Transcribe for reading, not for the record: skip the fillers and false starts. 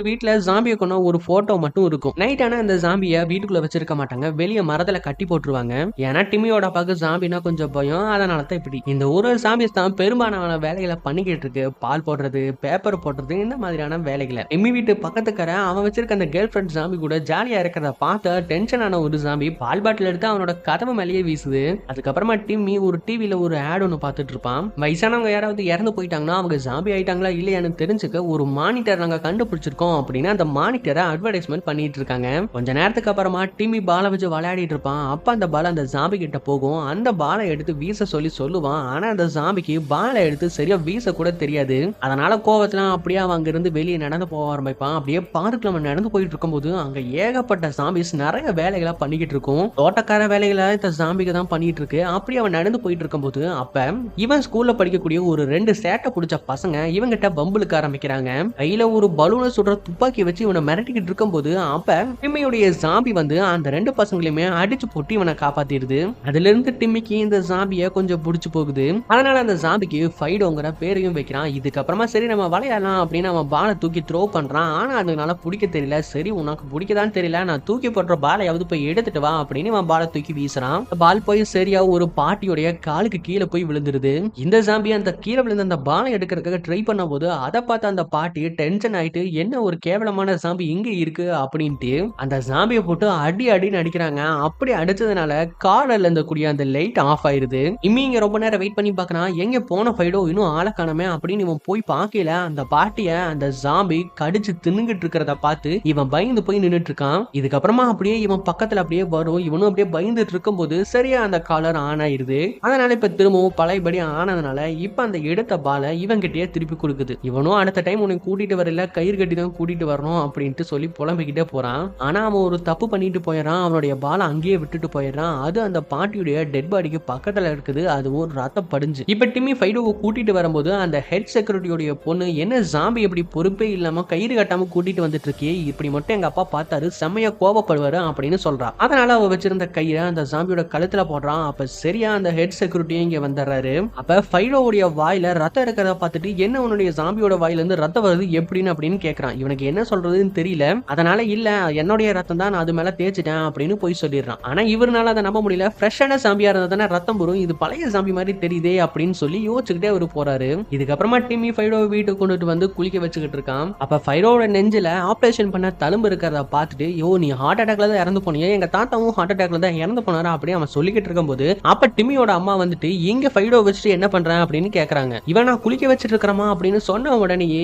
வீட்ல ஜாம்பிய கொன்ன ஒரு போட்டோ மட்டும் இருக்கும். நைட் ஆனா அந்த ஜாம்பிய வீட்டுக்குள்ள வச்சிருக்க மாட்டாங்க. வெளிய மரத்துல கட்டி போட்டுருவாங்க. ஏன்னா டிம்மியோட அப்பாக்கு ஜாம்பினா கொஞ்சம் பயம். அதனால தான் இப்படி. இந்த ஒரு ஜாம்பிஸ் தான் பெரும்பாலான வேலைகள பண்ணிக்கிட்டு இருக்கு. பால் போடுறது, பேப்பர் போடுறது இந்த மாதிரியான வேலைகள. டிம்மி வீட்டு பக்கத்துக்காரன் அவன் வச்சிருக்க அந்த கேர்ள் ஃபிரெண்ட் ஜாம்பி கூட ஜாலியா இருக்கிறத பார்த்து டென்ஷன் ஆன ஒரு ஜாம்பி பால் பாட்டில் எடுத்து அவனோட கதவு மேலேயே வீசுது. அதுக்கப்புறமா டிம்மி ஒரு டிவில ஒரு ஆட் ஒன்னு பார்த்துட்டு இருப்பான். வயசானவங்க யாராவது இறந்து போயிட்டாங்கன்னா அவங்க ஜாம்பி ஆயிட்டாங்களா இல்லையான்னு தெரிஞ்சுக்க ஒரு மானிட்டர் நாங்க கண்டுபிடிச்சிருக்கோம் அப்படின்னு அந்த மானிட்டரை அட்வர்டைஸ்மெண்ட் பண்ணிட்டு இருக்காங்க. கொஞ்ச நேரத்துக்கு அப்புறமா டிம்மி பாலை வச்சு விளையாடிட்டு இருப்பான். அப்ப அந்த பால் அந்த ஜாம்பி கிட்ட போகும். அந்த பாலை எடுத்து வீச சொல்லி சொல்லுவான். ஆனா அந்த ஜாம்பிக்கு பாலை எடுத்து சரியா வீச கூட தெரியாது. அதனால கோவத்துல அப்படியே அவன் அங்க இருந்து வெளியே நடந்து போக ஆரம்பிப்பான். அப்படியே பார்க்ல அவன் நடந்து போயிட்டு இருக்கும்போது அங்க ஏகப்பட்ட ஜாம்பிஸ் நிறைய வேலைகளை பண்ணிக்கிட்டு இருக்கும். தோட்டக்கார வேலைகளை இந்த ஜாம்பிக்கு தான் பண்ணிட்டு இருக்கு. அப்படி அவன் நடந்து போயிட்டு இருக்கும்போது அப்ப இவன் ஸ்கூல்ல படிக்கக்கூடிய ஒரு 2 சேட்டை பிடிச்ச பசங்க இவங்கிட்ட பம்புலுக்கு ஆரம்பிக்கிறாங்க. கையில ஒரு பலூனை சுடுற துப்பாக்கி வச்சு இவனை மிரட்டிக்கிட்டு இருக்கும்போது அப்ப டிம்மியுடைய ஜாம்பி வந்து அந்த 2 பசங்களையுமே அடிச்சு போட்டு இவனை காப்பாத்திடுது. அதுல இருந்து டிம்மிக்கு இந்த ஜாம்பிய கொஞ்சம் புடிச்சு போகுது. அதனால அந்த ஜாம்பிக்கு ஃபைடோங்கிற பேரையும் வைக்கிறான். இதுக்கப்புறமா சரி நம்ம விளையாடலாம் அப்படின்னு அவன் பாலை தூக்கி த்ரோ பண்றான். ஆனா அதனால பிடிக்க தெரியல. சரி உனக்கு பிடிக்கதான் தெரியல, நான் தூக்கி போடுற பாலையாவது போய் எடுத்துட்டு வா அப்படின்னு அவன் பாலை தூக்கி வீசுறான். பால் போய் சரியா ஒரு பாட்டியோடைய காலுக்கு கீழே போய் விழுந்துருது. இந்த ஜாம்பி அந்த கீழே விழுந்த அந்த பாலை எடுக்கிறதுக்காக ட்ரை பண்ண போது அதை பார்த்து அந்த பாட்டி டென்ஷன் ஆயிட்டு என்ன ஒரு கேவலமான ஜாம்பி இங்க இருக்கு அப்படின்ட்டு அந்த ஜாம்பியை போட்டு அடி அடின்னு அடிக்கிறாங்க. அப்படி அடிச்சதுனால கார்ல இருந்தக்கூடிய அந்த லைட் ஆஃப் ஆயிருது. இங்க ரொம்ப நேரம் வெயிட் பண்ணி பார்க்கறான். எங்க போன ஃபைடோ இன்னும் ஆள காணோமே அப்படின்னு இவன் போய் பார்க்கல. அந்த பாட்டிய அந்த ஜாம்பி கடிச்சு தின்னுகிட்டு இருக்கிறத பார்த்து இவன் பயந்து போய் நின்னுட்டு இருக்கான். இதுக்கப்புறமா அப்படியே இவன் பக்கத்துல அப்படியே வரும். இவனும் அப்படியே பயந்துட்டு இருக்கும்போது சரியா அந்த காலர் ஆன் ஆயிருது. அதனால இப்ப திரும்பவும் பழையபடி ஆனதுனால இப்ப அந்த எடுத்த பாலை இவன் கிட்டயே திருப்பி கொடுக்குது. இவனும் அடுத்த டைம் உனக்கு கூட்டிட்டு வரல, கயிறு கட்டி தான் கூட்டிட்டு வரணும் அப்படின்ட்டு சொல்லி புலம்பிக்கிட்டே போறான். ஆனா அவன் ஒரு தப்பு பண்ணிட்டு போயிடறான். அவனுடைய பாலை அங்கேயே விட்டுட்டு போயிடறான். அது அந்த பாட்டியுடைய டெட் பாடிக்கு பக்கத்துல இருக்குது. அது ஒரு ரத்தம் படிஞ்சு. இப்ப டிம்மி ஃபைடோவை கூட்டிட்டு வரும்போது அந்த ஹெட் செக்யூரிட்டியோட பொண்ணு என்ன ஜாம்பி எப்படி பொறுப்பே இல்லாம கயிறு கட்டாம கூட்டிட்டு வந்துட்டு இருக்கே, இப்படி மட்டும் எங்க அப்பா பார்த்தாரு செம்மையா கோபப்படுவாரு அப்படின்னு சொல்றான். அதனால அவ வச்சிருந்த கயிறை அந்த ஜாம்பியோட கழுத்துல போடுறான். அப்ப சரியா அந்த ஹெட் செக்யூரிட்டியும் இங்க வந்துடுறாரு. அப்ப ஃபைடோவுடைய வாயில ரத்தம் இருக்கிறத பார்த்துட்டு என்ன உன்னுடைய ஜாம்பியோட வாயில இருந்து ரத்தம் வருது எப்படின்னு அப்படின்னு கேட்கறான். இவனுக்கு என்ன சொல்றதுன்னு தெரியல. அதனால இல்ல என்னுடைய ரத்தம் தான், நான் அது மேல தேய்ச்சிட்டேன் அப்படின்னு போய் சொல்லிடுறான். ஆனா இவருனால அதை நம்ப முடியல. ஃப்ரெஷ்ஷான ஜாம்பியா இருந்தா ரத்தம் வரும், இது பழைய ஜாம்பி மாதிரி தெரியுதே அப்படின்னு சொல்லி யோசிச்சுக்கிட்டே அவரு போறாரு. இதுக்கப்புறமா டிம்மி ஃபைடோ வீட்டுக்கு கொண்டுட்டு வந்து குளிக்க வச்சுக்கிட்டு இருக்கான். அப்ப ஃபைடோட நெஞ்சில ஆபரேஷன் பண்ண தழும்பு இருக்கிறத பார்த்துட்டு யோ நீ ஹார்ட் அட்டாக்ல தான் இறந்து போனியா, எங்க தாத்தாவும் ஹார்ட் அட்டாக்ல தான் இறந்து போனாரா அப்படின்னு அவன் சொல்லிக்கிட்டு இருக்கும்போது அப்ப டிம்மியோட அம்மா வந்துட்டு இங்க ஃபைடோ வச்சுட்டு என்ன பண்றேன் அப்படின்னு கேக்குறாங்க. இவன் நான் குளிக்க வச்சிட்டு இருக்கிறமா அப்படின்னு சொன்ன உடனேயே